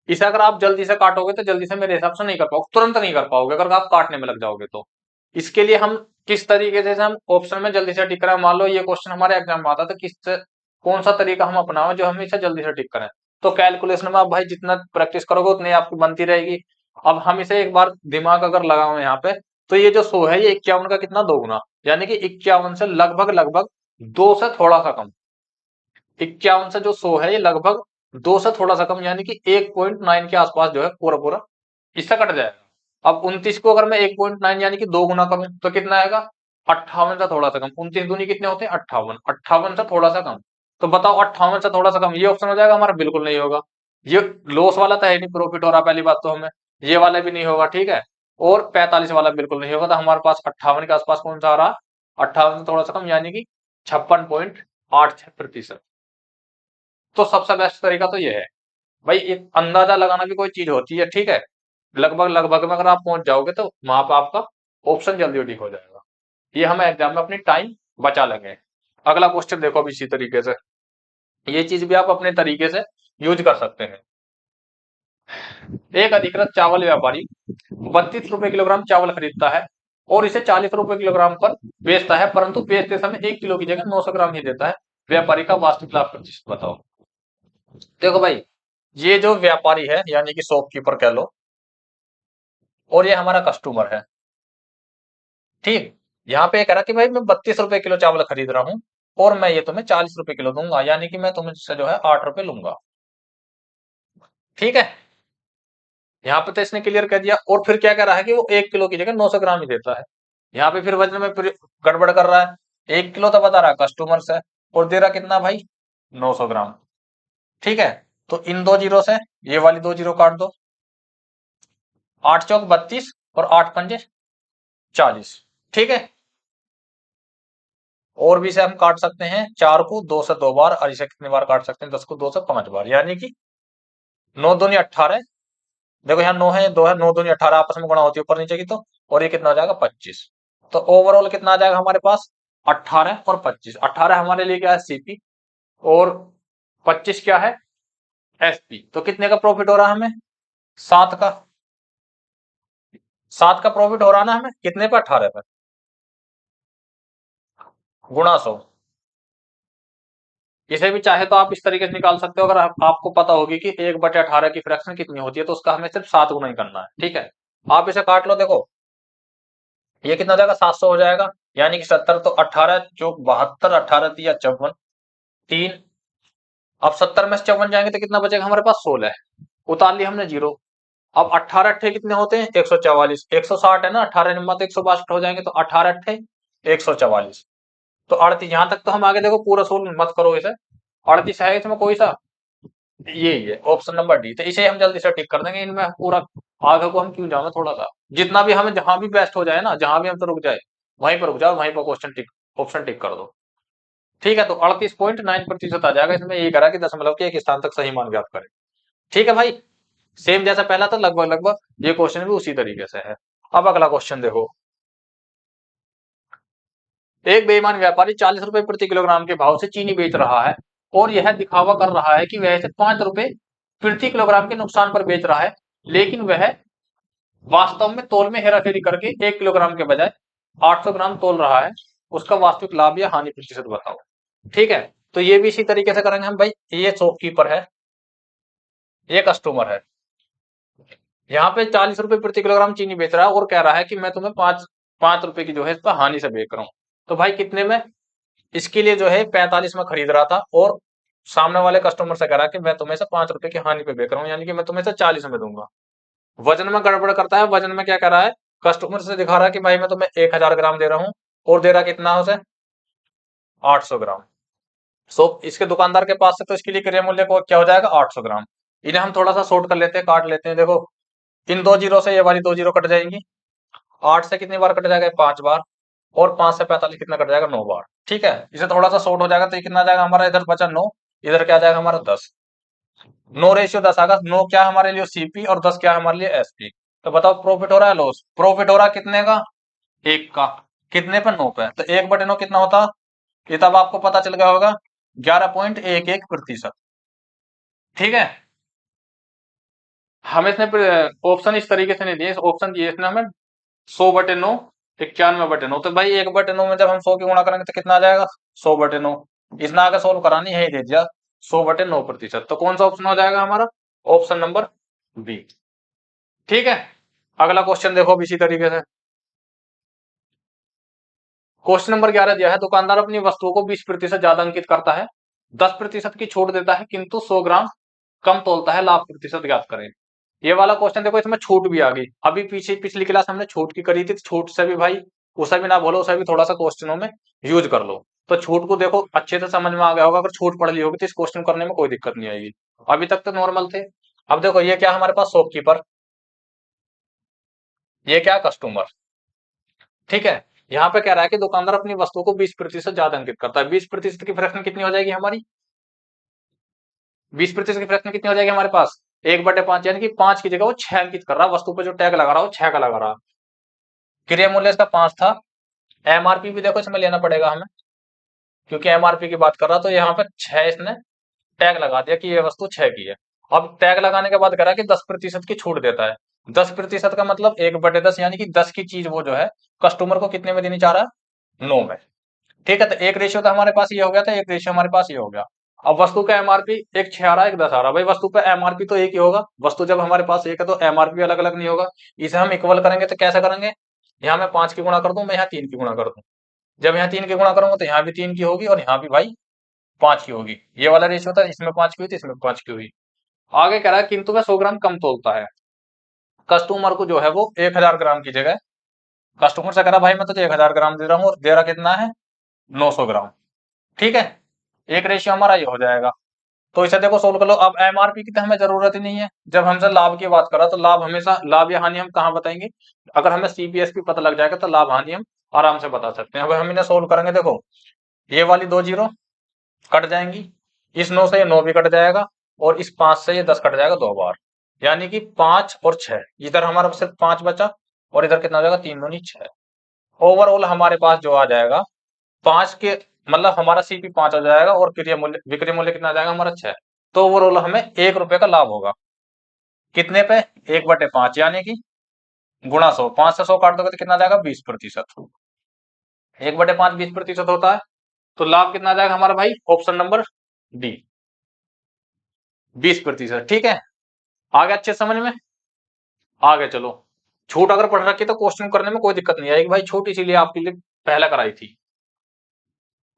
इसे अगर आप जल्दी से काटोगे तो जल्दी से मेरे हिसाब से नहीं कर पाओगे, तुरंत नहीं कर पाओगे अगर आप काटने में लग जाओगे तो। इसके लिए हम किस तरीके से हम ऑप्शन में जल्दी से टिक करें, मान लो ये क्वेश्चन हमारे एग्जाम में आता है, तो कौन सा तरीका हम अपनाओ जो हम इसे जल्दी से टिक करें। तो कैलकुलेशन में आप भाई जितना प्रैक्टिस करोगे उतनी आपकी बनती रहेगी। अब हम इसे एक बार दिमाग अगर लगाओ यहाँ पे, तो ये जो 100 है ये 51 का कितना दोगुना, यानी कि 51 से लगभग लगभग 2 से थोड़ा सा कम। 51 से जो 100 है ये लगभग 2 से थोड़ा सा कम, यानी कि 1.9 के आसपास जो है पूरा पूरा इससे कट जाएगा। अब 29 को अगर मैं 1.9 यानी कि 2 गुना करूं तो कितना आएगा? 58 से थोड़ा सा कम। 29 दूनी कितने होते हैं? 58। 58 से थोड़ा सा कम। तो बताओ 58 से थोड़ा सा कम ये ऑप्शन हो जाएगा हमारा? बिल्कुल नहीं होगा। ये लॉस वाला तो है नहीं, प्रॉफिट हो रहा पहली बात तो हमें, ये वाला भी नहीं होगा, ठीक है। और 45 वाला बिल्कुल नहीं होगा। तो हमारे पास 58 के आसपास कौन सा आ रहा? 58 से थोड़ा सा कम, यानी कि 56.86%। तो सबसे बेस्ट तरीका तो ये है भाई, एक अंदाजा लगाना भी कोई चीज होती है, ठीक है। लगभग लगभग में अगर आप पहुंच जाओगे तो वहां पर आपका ऑप्शन जल्दी ठीक हो जाएगा। ये हमें एग्जाम में अपनी टाइम बचा लेंगे। अगला क्वेश्चन देखो अब इसी तरीके से, ये चीज भी आप अपने तरीके से यूज कर सकते हैं। एक अधिकृत चावल व्यापारी 32 रुपए किलोग्राम चावल खरीदता है और इसे 40 रुपए किलोग्राम पर बेचता है, परंतु बेचते समय 1 किलो की जगह 900 ग्राम ही देता है। व्यापारी का वास्तविक लाभ प्रतिशत बताओ। देखो भाई, ये जो व्यापारी है यानी कि शॉपकीपर कह लो, और ये हमारा कस्टमर है, ठीक। यहाँ पे कह रहा कि भाई मैं 32 रुपए किलो चावल खरीद रहा हूँ और मैं ये तुम्हें 40 रुपए किलो दूंगा, यानी कि मैं तुमसे जो है 8 रुपए लूंगा, ठीक है। यहाँ पे तो इसने क्लियर कर दिया। और फिर क्या कह रहा है कि वो 1 किलो की जगह 900 ग्राम ही देता है। यहाँ पे फिर वजन में फिर गड़बड़ कर रहा है। 1 किलो तो बता रहा है कस्टमर से, और दे रहा कितना भाई? 900 ग्राम, ठीक है। तो इन दो जीरो से ये वाली दो जीरो काट दो। 8 चौक 32 और 8 पंजे 40, ठीक है। और भी इसे हम काट सकते हैं, 4 को 2 से 2 बार, और इसे कितनी बार काट सकते हैं? 10 को 2 से 5 बार, यानी कि 9 दूनी 18। देखो यहाँ 9 है 2 है, 9 दूनी 18 आपस में गुणा होती है ऊपर नीचे की तो, और ये कितना हो जाएगा? 25। तो ओवरऑल कितना आ जाएगा हमारे पास? 18 और 25। 18 हमारे लिए क्या है? सीपी। और 25 क्या है? एसपी। तो कितने का प्रॉफिट हो रहा है हमें? 7 का। 7 का प्रॉफिट हो रहा है ना हमें, कितने पे? 18 पे। गुणा 100। इसे भी चाहे तो आप इस तरीके से निकाल सकते हो, अगर आपको पता होगी कि 1/18 की फ्रैक्शन कितनी होती है, तो उसका हमें सिर्फ 7 गुना ही करना है, ठीक है। आप इसे काट लो, देखो ये कितना हो जाएगा? 700 हो जाएगा, यानी कि 70। तो 18 चौक 72, 18 तिया 54, 3। अब 70 में से 54 जाएंगे तो कितना बचेगा हमारे पास? 16। उतार लिया हमने जीरो। अब 18 अट्ठे कितने होते हैं? 144। 160 है ना, 18 निम्मा तो 162 हो जाएंगे, तो 18 अट्ठे 144। तो 38। यहां तक तो हम आगे देखो पूरा सोल्व मत करो इसे, 38 है इसमें कोई सा, यही है ऑप्शन नंबर डी। तो इसे हम जल्दी से टिक कर देंगे, इनमें पूरा आगे को हम क्यों जाना, थोड़ा सा जितना भी हमें जहां भी बेस्ट हो जाए ना, जहां भी हम तो रुक जाए वहीं पर रुक जाओ, वहीं पर क्वेश्चन टिक, ऑप्शन टिक कर दो, ठीक है। तो 38.9% आ जाएगा। इसमें ये करा कि दशमलव के एक स्थान तक सही मान ज्ञात करें, ठीक है भाई। सेम जैसा पहला था लगभग लगभग, ये क्वेश्चन भी उसी तरीके से है। अब अगला क्वेश्चन देखो, एक बेईमान व्यापारी 40 रुपए प्रति किलोग्राम के भाव से चीनी बेच रहा है और यह दिखावा कर रहा है कि वह इसे 5 रुपए प्रति किलोग्राम के नुकसान पर बेच रहा है, लेकिन वह वास्तव में तौल में हेराफेरी करके 1 किलोग्राम के बजाय 800 ग्राम तोल रहा है। उसका वास्तविक लाभ या हानि प्रतिशत बताओ, ठीक है। तो ये भी इसी तरीके से करेंगे हम भाई। ये शॉपकीपर है, ये कस्टमर है। यहाँ पे 40 रुपए प्रति किलोग्राम चीनी बेच रहा है और कह रहा है कि मैं तुम्हें 5 रुपए की जो है इस पर हानि से बेच रहा हूँ। तो भाई कितने में? इसके लिए जो है 45 में खरीद रहा था, और सामने वाले कस्टमर से कह रहा है कि मैं तुम्हें से 5 रुपए की हानि पे बेच रहा हूँ, यानी कि मैं तुम्हें से 40 में दूंगा। वजन में गड़बड़ करता है। वजन में क्या कह रहा है? कस्टमर से दिखा रहा है कि भाई मैं तुम्हें 1000 ग्राम दे रहा हूँ, और दे रहा कितना है उसे? 800 ग्राम। सो इसके दुकानदार के पास से, तो इसके लिए क्रय मूल्य को क्या हो जाएगा? 800 ग्राम। इन्हें हम थोड़ा सा शॉर्ट कर लेते हैं, काट लेते हैं। देखो इन दो जीरो से ये वाली दो जीरो कट जाएंगी, 8 से कितनी बार कट जाएगा, 5 बार। और 5 से 45 कितना कट जाएगा, 9 बार। ठीक है, इसे थोड़ा सा शॉर्ट हो जाएगा तो ये कितना आ जाएगा हमारा, इधर बचा 9, इधर क्या आ जाएगा हमारा 10। 9:10 आएगा। 9 क्या है हमारे लिए, सीपी, और 10 क्या है हमारे लिए, एसपी। तो बताओ प्रॉफिट हो रहा है लॉस, प्रॉफिट हो रहा है कितने का, 1 का। कितने पे, 9 पे। तो 1/9 कितना होता, ये तब आपको पता चल गया होगा, 11.11%। ठीक है, हम इसने ऑप्शन इस तरीके से नहीं दिए, ऑप्शन दिए इसने हमें 100/9, 91/9। तो भाई 1/9 में जब हम 100 की गुणा करेंगे तो कितना आ जाएगा, 100/9। इसने आगे सोल्व करानी है, ही दे दिया 100/9%। तो कौन सा ऑप्शन हो जाएगा हमारा, ऑप्शन नंबर बी। ठीक है, अगला क्वेश्चन देखो अब इसी तरीके से। क्वेश्चन नंबर 11 दिया है, दुकानदार अपनी वस्तुओं को 20% ज्यादा अंकित करता है, 10% की छूट देता है, किंतु 100 ग्राम कम तोलता है, लाभ प्रतिशत ज्ञात करें। ये वाला क्वेश्चन देखो, इसमें छूट भी आ गई। अभी पीछे पिछली क्लास हमने छूट की करी थी, तो छूट से भी भाई, उसे भी ना बोलो, उसे भी थोड़ा सा क्वेश्चनों में यूज कर लो। तो छूट को देखो अच्छे से समझ में आ गया होगा, अगर छूट पढ़ ली होगी तो इस क्वेश्चन करने में कोई दिक्कत नहीं आएगी। अभी तक तो नॉर्मल थे। अब देखो ये क्या हमारे पास, शॉपकीपर, ये क्या, कस्टमर। ठीक है, यहाँ पे कह रहा है कि दुकानदार अपनी वस्तु को 20% ज्यादा अंकित करता है। 20% की फ्रैक्शन कितनी हो जाएगी हमारी, 20% की फ्रैक्शन कितनी हो जाएगी हमारे पास, 1/5, यानी कि 5 की जगह वो 6 अंकित कर रहा है। वस्तु पे जो टैग लगा रहा है वो 6 का लगा रहा है। क्रय मूल्य इसका 5 था। एमआरपी भी देखो इसमें लेना पड़ेगा हमें, क्योंकि एमआरपी की बात कर रहा, तो यहाँ पे 6 इसने टैग लगा दिया कि ये वस्तु 6 की है। अब टैग लगाने के बाद कह रहा है कि 10% की छूट देता है। 10% का मतलब 1/10, यानी कि 10 की चीज वो जो है कस्टमर को कितने में देनी चाह रहा है, 9 में। ठीक है, तो एक रेशियो तो हमारे पास ये हो गया था, एक रेशियो हमारे पास ये हो गया। अब वस्तु का एमआरपी एक 6 आ रहा है, एक 10 आ रहा है। भाई वस्तु पे एमआरपी तो एक ही होगा, वस्तु जब हमारे पास एक है तो एमआरपी अलग अलग नहीं होगा। इसे हम इक्वल करेंगे तो कैसे करेंगे, यहाँ मैं 5 की गुणा कर दूं, मैं यहाँ 3 की गुणा कर दूं। जब यहाँ 3 की गुणा करूंगा तो यहाँ भी 3 की होगी, और यहाँ भी भाई 5 की होगी। ये वाला रेशियो था, इसमें 5 की हुई थी, इसमें 5 की हुई। आगे कह रहा है किंतु वह 100 ग्राम कम तोलता है। कस्टमर को जो है वो 1000 ग्राम की जगह, कस्टमर से कह रहा भाई मैं तुझे 1000 ग्राम दे रहा हूँ, और दे रहा कितना है, 900 ग्राम। ठीक है, एक रेशियो हमारा ये हो जाएगा। तो इसे देखो सोल्व कर लो। अब एमआरपी की तो हमें जरूरत ही नहीं है, जब हमसे लाभ की बात करा तो लाभ हमेशा, लाभ या हानि हम कहाँ बताएंगे, अगर हमें सीपीएसपी पता लग जाएगा तो लाभ हानि हम आराम से बता सकते हैं। अब हम इन्हें सोल्व करेंगे, देखो ये वाली 2 जीरो कट जाएंगी, इस 9 से ये 9 भी कट जाएगा, और इस 5 से ये 10 कट जाएगा 2 बार, यानी कि 5 और 6। इधर हमारा सिर्फ 5 बचा, और इधर कितना हो जाएगा, 3 दूनी 6। ओवरऑल हमारे पास जो आ जाएगा 5 के, मतलब हमारा सीपी 5 हो जाएगा, और क्रय मूल्य, विक्रय मूल्य कितना आ जाएगा हमारा 6। तो ओवरऑल हमें 1 रुपए का लाभ होगा, कितने पे, 1/5, यानी कि गुणा 100। 5 से 100 काट दोगे तो कितना आ जाएगा, 20%। 1/5 20% होता है। तो लाभ कितना आ जाएगा हमारा भाई, ऑप्शन नंबर डी, 20%। ठीक है, आगे अच्छे समझ में, आगे चलो। छूट अगर पढ़ रखी तो क्वेश्चन करने में कोई दिक्कत नहीं आएगी भाई, छूट इसीलिए आपके लिए पहले कराई थी।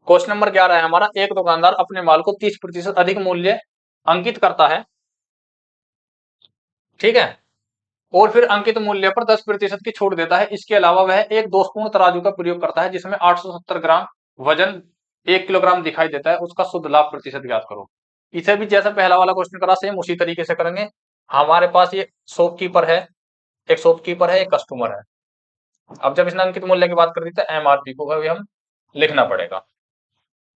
क्वेश्चन नंबर 11 है हमारा, एक दुकानदार अपने माल को 30% अधिक मूल्य अंकित करता है। ठीक है, और फिर अंकित मूल्य पर 10% की छूट देता है। इसके अलावा वह एक दोषपूर्ण तराजू का प्रयोग करता है, जिसमें 870 ग्राम वजन 1 किलोग्राम दिखाई देता है। उसका शुद्ध लाभ प्रतिशत ज्ञात करो। इसे भी जैसा पहला वाला क्वेश्चन करा, सेम उसी तरीके से करेंगे। हमारे पास ये शॉपकीपर है, एक शॉपकीपर है, एक कस्टमर है। अब जब इसने अंकित मूल्य की बात कर दी तो एमआरपी को भी हम लिखना पड़ेगा।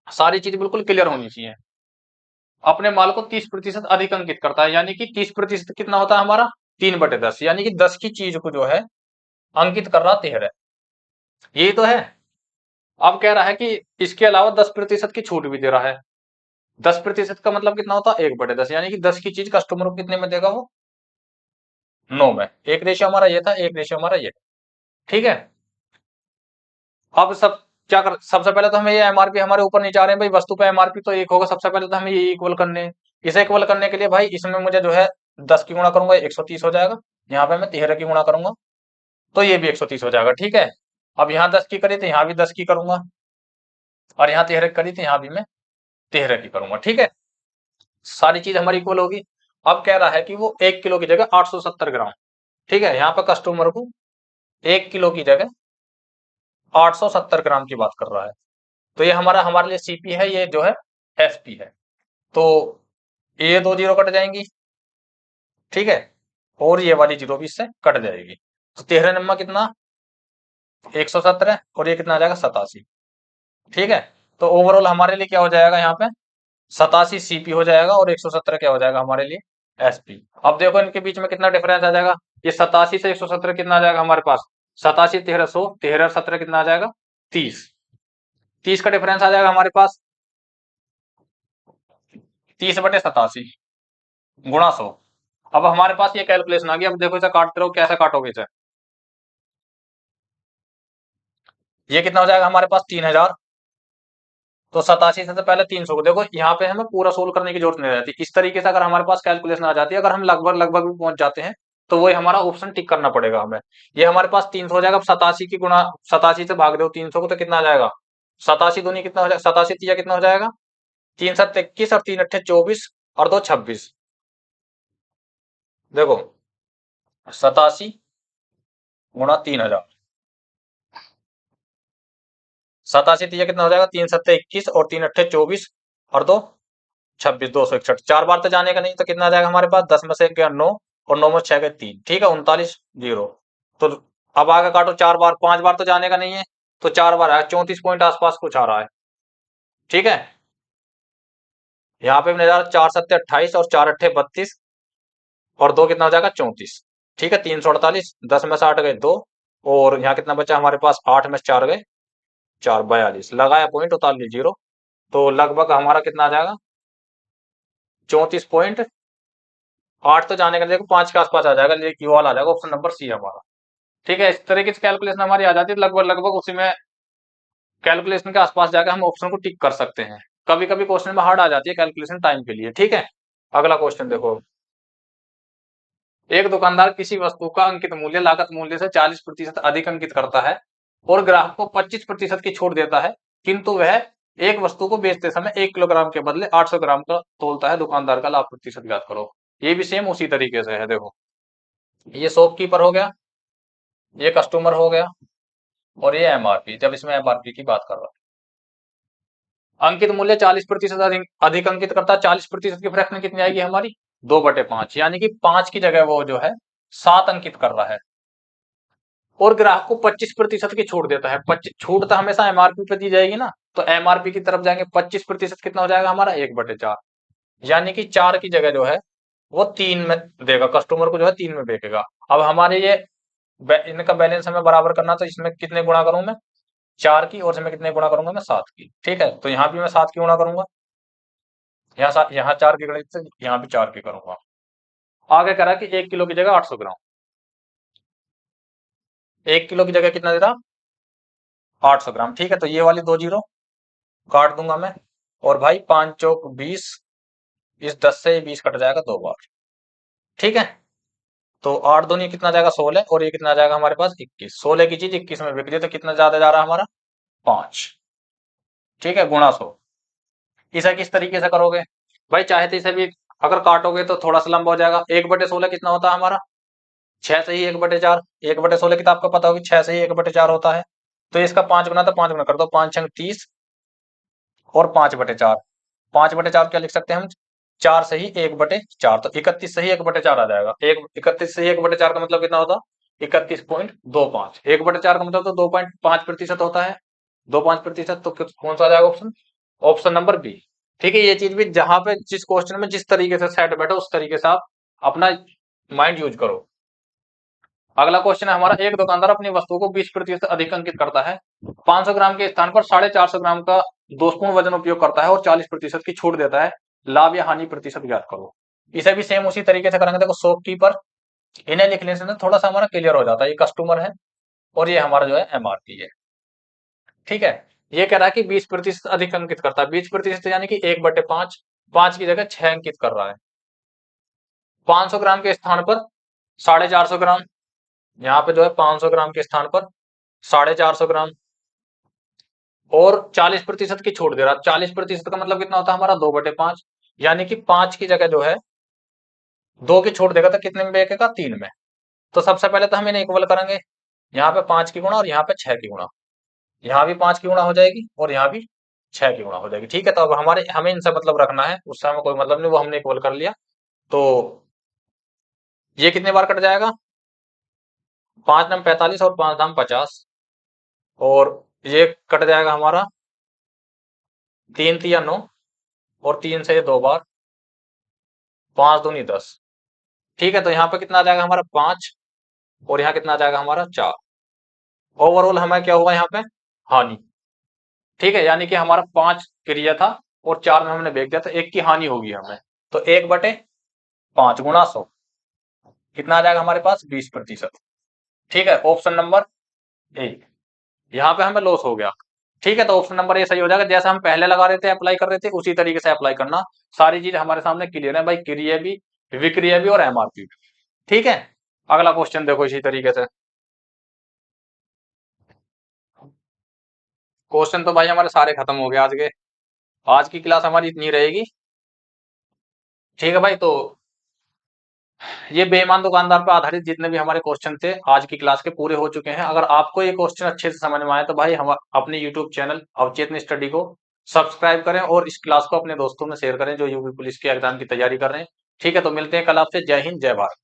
सारी चीज बिल्कुल क्लियर होनी चाहिए। अपने माल को 30% अधिक अंकित करता है, यानी कि 30% कितना होता है हमारा, 3/10, यानी कि 10 की चीज को जो है अंकित कर रहा 13, यही तो है। अब कह रहा है कि इसके अलावा 10% की छूट भी दे रहा है। 10% का मतलब कितना होता है, 1/10, यानी कि 10 की चीज कस्टमर को कितने में देगा वो, 9 में। एक रेशियो हमारा ये था, एक रेशियो हमारा ये। ठीक है, अब सब क्या कर, सबसे पहले तो हमें ये एमआरपी हमारे ऊपर नहीं जा रहे हैं भाई, वस्तु पे एमआरपी तो एक होगा। सबसे पहले तो हमें ये इक्वल करने हैं। इसे इक्वल करने के लिए भाई इसमें मुझे जो है 10 की गुणा करूंगा 130 हो जाएगा, यहाँ पे मैं 13 की गुणा करूंगा तो ये भी 130 हो जाएगा। ठीक है, अब यहाँ 10 की करी तो यहाँ भी 10 की करूंगा, और यहाँ 13 की करी तो यहाँ भी मैं 13 की करूंगा। ठीक है, सारी चीज हमारी इक्वल होगी। अब कह रहा है कि वो 1 किलो की जगह 870 ग्राम। ठीक है, यहाँ पे कस्टमर को 1 किलो की जगह 870 ग्राम की बात कर रहा है। तो ये हमारा, हमारे लिए सीपी है, ये जो है एसपी है। तो ये 2 जीरो कट जाएंगी। ठीक है, और ये वाली जीरो भी इससे कट जाएगी। तो 13 नंबर कितना, 117 और ये कितना आ जाएगा 87। ठीक है, तो ओवरऑल हमारे लिए क्या हो जाएगा यहाँ पे 87 सीपी हो जाएगा और 117 क्या हो जाएगा हमारे लिए एसपी। अब देखो इनके बीच में कितना डिफरेंस आ जाएगा, ये 87 से 117 कितना आ जाएगा हमारे पास 87 1300 13 17 कितना आ जाएगा 30। 30 का डिफरेंस आ जाएगा हमारे पास 30/87 गुणा 100। अब हमारे पास ये कैलकुलेशन आ गई। अब देखो इसे काटते रहो, कैसे काटोगे इसे। ये कितना हो जाएगा हमारे पास 3000, तो 87 से पहले 300 को देखो, यहाँ पे हमें पूरा सोल्व करने की जरूरत नहीं रहती। इस तरीके से अगर हमारे पास कैलकुलेशन आ जाती है, अगर हम लगभग लगभग भी पहुंच जाते हैं तो वही हमारा ऑप्शन टिक करना पड़ेगा हमें। ये हमारे पास 300 हो जाएगा। अब 87 की गुणा 87 से भाग दो 300 को तो कितना आ जाएगा 87 दूनी कितना हो जाएगा 87 तिया कितना हो जाएगा 3 7 21 और 3 8 24 और 2 26। देखो 87 गुणा 3000, 87 तिया कितना हो जाएगा 3 7 21 और 3 8 24 और 2 26 261। 4 बार तो जाने का नहीं, तो कितना आ जाएगा हमारे पास 10 में से 1 गया 9 और 9 में 6 गए 3। ठीक है 39 0। तो अब आगे काटो 4 बार, 5 बार तो जाने का नहीं है, तो 4 बार आया 34 पॉइंट आसपास कुछ आ रहा है। ठीक है, यहाँ पे भी नजर 4 7 28 और 4 8 32 और 2 कितना हो जाएगा 34। ठीक है 348, 10 में से 8 गए 2 और यहाँ कितना बचा हमारे पास 8 में से 4 गए 4 42 लगाया पॉइंट उतार ली 0। तो लगभग हमारा कितना आ जाएगा 34.8 तो जाने का देखो 5 के आसपास आ जाएगा, ये वाला आ जाएगा ऑप्शन नंबर सी हमारा। ठीक है, इस तरीके से कैलकुलेशन हमारी आ जाती है, लगभग लगभग उसी में कैलकुलेशन के आसपास जाकर हम ऑप्शन को टिक कर सकते हैं। कभी कभी क्वेश्चन में हार्ड आ जाती है कैलकुलेशन टाइम के लिए। ठीक है, अगला क्वेश्चन देखो। एक दुकानदार किसी वस्तु का अंकित मूल्य लागत मूल्य से 40% अधिक अंकित करता है और ग्राहक को 25% की छूट देता है, किंतु वह एक वस्तु को बेचते समय 1 किलोग्राम के बदले 800 ग्राम का तोलता है। दुकानदार का लाभ प्रतिशत ज्ञात करो। ये भी सेम उसी तरीके से है। देखो ये शॉपकीपर हो गया, ये कस्टमर हो गया और ये एमआरपी, जब इसमें एमआरपी की बात कर रहा है। अंकित मूल्य 40% अधिक अंकित करता है, 40% की फ्रैक्शन कितनी आएगी हमारी 2/5, यानी कि 5 की जगह वो जो है 7 अंकित कर रहा है और ग्राहक को 25% की छूट देता है। छूट तो हमेशा एमआरपी पे दी जाएगी ना, तो एमआरपी की तरफ जाएंगे 25% कितना हो जाएगा हमारा 1/4, यानी कि 4 की जगह जो है वो 3 में देगा, कस्टमर को जो है 3 में बेचेगा। अब हमारे ये इनका बैलेंस हमें बराबर करना, तो इसमें कितने गुणा करूं मैं 4 की, और इसमें कितने गुणा करूंगा मैं 7 की। ठीक है, तो यहाँ भी मैं 7 की गुणा करूंगा, यहाँ 4 की गणित से यहाँ भी 4 की करूंगा। आगे करा कि 1 किलो की जगह 800 ग्राम, 1 किलो की जगह कितना दे रहा 800 ग्राम। ठीक है, तो ये वाली 2 जीरो काट दूंगा मैं, और भाई 5 चौक 20, इस 10 से 20 कट जाएगा 2 बार। ठीक है, तो 8 दूनी कितना जाएगा 16 और ये कितना जाएगा हमारे पास 21। 16 की चीज 21 में बिक रही है, तो कितना ज्यादा जा रहा है हमारा 5। ठीक है, गुणा 100। इसे किस तरीके से करोगे भाई, चाहे तो इसे भी अगर काटोगे तो थोड़ा सा लंबा हो जाएगा। 1/16 कितना होता है हमारा 6 से ही 1/4, 1/16 की तो आपको पता होगी 6 से ही 1/4 होता है। तो इसका 5 गुना, तो 5 गुना कर दो, 5 छंग 30 और 5/4, 5/4 क्या लिख सकते हैं हम 4 से ही 1/4, तो 31 से ही 1/4 आ जाएगा। 31 से ही 1/4 का मतलब कितना होता 31.25। 1/4 का मतलब तो 2.5% होता है, 2.5%, तो कौन सा आ जाएगा ऑप्शन, ऑप्शन नंबर बी। ठीक है, ये चीज भी जहां पे जिस क्वेश्चन में जिस तरीके से सेट बैठो उस तरीके से आप अपना माइंड यूज करो। अगला क्वेश्चन है हमारा, एक दुकानदार अपनी वस्तु को 20% अधिक अंकित करता है, 500 ग्राम के स्थान पर 450 ग्राम का दोषपूर्ण वजन उपयोग करता है और 40% की छूट देता है। लाभ या हानि प्रतिशत ज्ञात करो। इसे भी सेम उसी तरीके से करेंगे। देखो शॉपकीपर, इन्हें लिखने से ना थोड़ा सा हमारा क्लियर हो जाता है। ये कस्टमर है और ये हमारा जो है एमआरपी है। ठीक है, ये कह रहा है कि 20% अधिक अंकित करता है, 20% यानी कि 1/5, 5 की जगह 6 अंकित कर रहा है। 500 ग्राम के स्थान पर 450 ग्राम, यहाँ पे जो है 500 ग्राम के स्थान पर 450 ग्राम और 40% की छूट दे रहा है। 40% का मतलब कितना होता है हमारा 2/5, यानी कि 5 की जगह जो है 2 की छूट देगा, तो कितने में बेचेगा 3 में। तो सबसे पहले तो हम इन्हें इक्वल करेंगे, यहाँ पे 5 की गुणा और यहाँ पे 6 की गुणा, यहाँ भी 5 की गुणा हो जाएगी और यहाँ भी 6 की गुणा हो जाएगी। ठीक है, तो अब हमारे हमें इनसे मतलब रखना है, उससे हमें कोई मतलब नहीं, वो हमने इक्वल कर लिया। तो ये कितने बार कट जाएगा 5 नाम 45 और 5 नाम 50, और ये कट जाएगा हमारा 3 3 9, और 3 से 2 बार, 5 दूनी 10। ठीक है, तो यहाँ पे कितना आ जाएगा हमारा 5, और यहाँ कितना आ जाएगा हमारा 4। ओवरऑल हमें क्या हुआ यहाँ पे, हानि। ठीक है, यानी कि हमारा 5 क्रिया था और 4 में हमने भेज दिया, तो 1 की हानि होगी हमें। तो 1/5 गुणा 100 कितना आ जाएगा हमारे पास, 20%। ठीक है, ऑप्शन नंबर ए, यहाँ पे हमें लॉस हो गया। ठीक है, तो ऑप्शन नंबर ए सही हो जाएगा। जैसे हम पहले लगा रहे थे, अप्लाई कर रहे थे, उसी तरीके से अप्लाई करना। सारी चीज हमारे सामने क्लियर है भाई, क्रिया भी, विक्रिया भी और एमआरपी भी। ठीक है, अगला क्वेश्चन देखो इसी तरीके से। क्वेश्चन तो भाई हमारे सारे खत्म हो गए आज के। आज की क्लास हमारी इतनी रहेगी। ठीक है भाई, तो ये बेईमान दुकानदार पर आधारित जितने भी हमारे क्वेश्चन थे आज की क्लास के पूरे हो चुके हैं। अगर आपको ये क्वेश्चन अच्छे से समझ में आए तो भाई हम अपने यूट्यूब चैनल अवचेतन स्टडी को सब्सक्राइब करें और इस क्लास को अपने दोस्तों में शेयर करें जो यूपी पुलिस के एग्जाम की तैयारी कर रहे हैं। ठीक है, तो मिलते हैं कल आपसे। जय हिंद, जय भारत।